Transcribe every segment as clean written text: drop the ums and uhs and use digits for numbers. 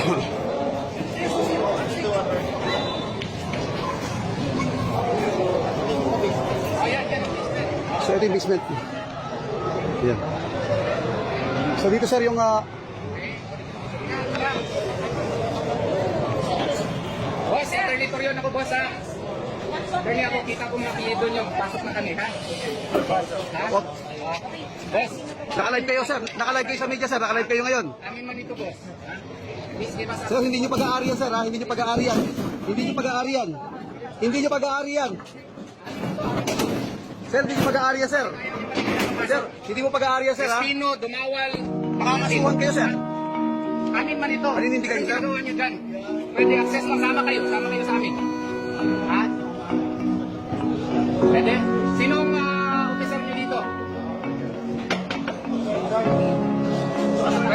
So ito yung basement. Yan. So dito sir yung Boss, territory yun ako, boss, ha? Attorney ako, kita ko mga doon yung pasok na kami, ha? Ha? Boss, naka-live kayo sir. Naka-live kayo sa media sir. Naka-live kayo ngayon. amin man ito, boss. Ha? Miss, di ba sa... So hindi nyo pag-aarian sir ha. Hindi nyo pag-aarian. Hindi nyo pag-aarian. Hindi nyo pag-aarian. Sir, hindi nyo pag-aarian sir. Sir, hindi mo pag-aarian sir ha. Destino, Dumawal, Makakasuhan kayo sir. amin man ito. Paninindigan niyo, sir? Paninindigan niyo dyan. Pwede access lang, sama kayo sa amin. Ha? Pwede? Sinong officer niyo dito?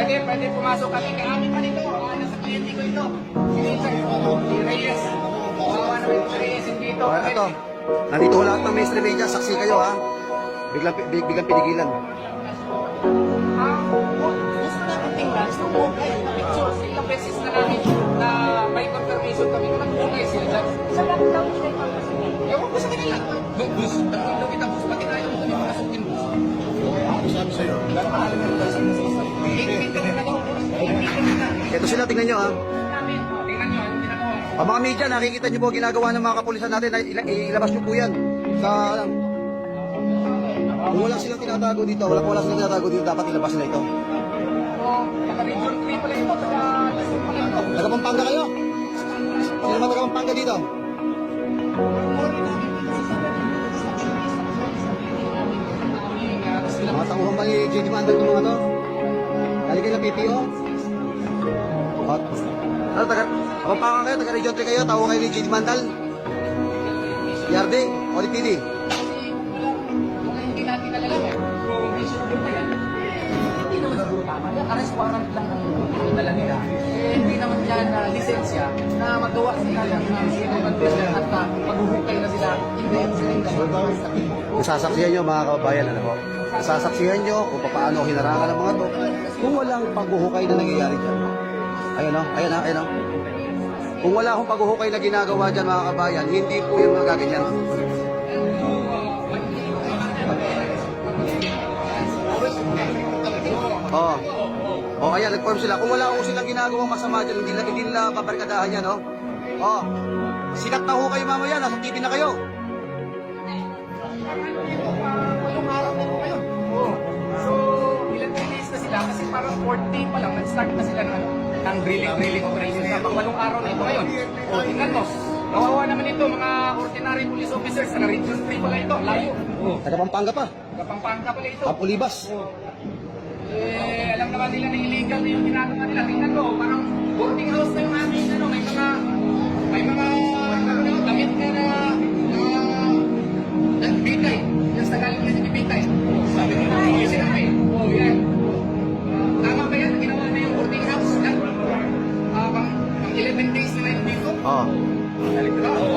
Pwede pumasok kami. Kaya amin man ito. Nasa kliyente ko ito. Sino ito? Si Reyes. Kawawa naman si Reyes dito. Ito. Nandito ko lahat ng mainstream media. Saksi kayo ha. Biglang pinigilan. Gusto namin tingnan sa buong kayo na picture. Ilang beses na namin na may confirmation kami na nag-ugay sila dyan. Sa lockdown sila yung kasi. Ewan ko sa kanila. Bus, tatlo kita bus. Bakit ayaw mo kami makasukin bus? Ako sabi sa'yo. Gano'n mo tayo sa isa. Ito sila, tingnan nyo ha. Tingnan nyo, anong ginagawa? Ang mga media, nakikita nyo po ginagawa ng mga kapulisan natin. Ilabas nyo po yan. Kung wala silang tinatago dito, wala silang tinatago dito, dapat ilabas nila ito. Naka-region 3 pala ito. Naka-region pala ito. Taga-Pampanga kayo? Sino naman taga-Pampanga dito? Mga tauhan ba ni JD Mandal itong mga to? Kali kayo ng PPO? Hot. Ano, taga-Pampanga kayo? Taga-Region 3 kayo? Tauhan kayo ni JD Mandal? PRD? O PD? Hindi natin nalalaman eh. Kung may sugar pa yan, hindi naman siguro tama. Arrest warrant lang ang dala nila. Hindi naman yan lisensya na magawa sila ng at paghuhukay na sila. Hindi yung siling Nasasaksihan nyo mga kababayan, ano po? Nasasaksihan nyo kung paano hinarangan ng mga to. Kung walang paghuhukay na nangyayari dyan. Ayun o, ayun o. Kung wala akong paghuhukay na ginagawa dyan mga kabayan, hindi po yung mga gaganyan. Oo. Oh, ayan, nag-form sila. Kung wala ko silang ginagawang masama dyan, hindi nila pabarkadahan yan, no? Oh. Sikat na ho kayo mamaya, nasa TV na kayo. Yung araw na ito ngayon. So, ilang days na sila kasi parang 4th day pa lang, nag-start na sila ng drilling operation sa pang-walong araw na ito ngayon. O, tingnan mo. Kawawa naman ito, mga ordinary police officers sa Region 3 pala ito, layo. Taga-Pampanga pa. Taga-Pampanga pala ito. Kapulibas. Alam naman nila na illegal na yung ginagawa nila. Tingnan mo, parang boarding house na yung aming, may mga damit na bitay. Yung sa galing niya sa bitay. Sabi ko, yung sinabi. Oh, yan. Tama ba yan? Ginawa na yung boarding house. Pang 11 days nila yung dito. Oh.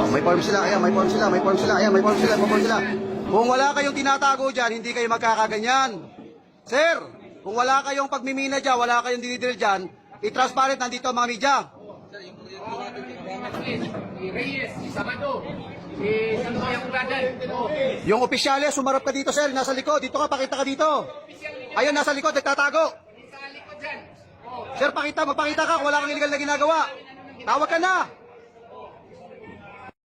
May form sila, ayan, may form sila, ayan, may form sila. Kung wala kayong tinatago dyan, hindi kayo magkakaganyan. Sir, kung wala kayong pagmimina dyan, wala kayong dinidrill dyan, i-transparent nandito ang mga media. Si Reyes, si Sabado, si Santoyang Uladan. Yung opisyales, sumarap ka dito sir, nasa likod, dito ka, pakita ka dito. Ayun, nasa likod, nagtatago. Sa likod dyan. Sir, magpakita ka kung wala kang illegal na ginagawa. Tawag ka na.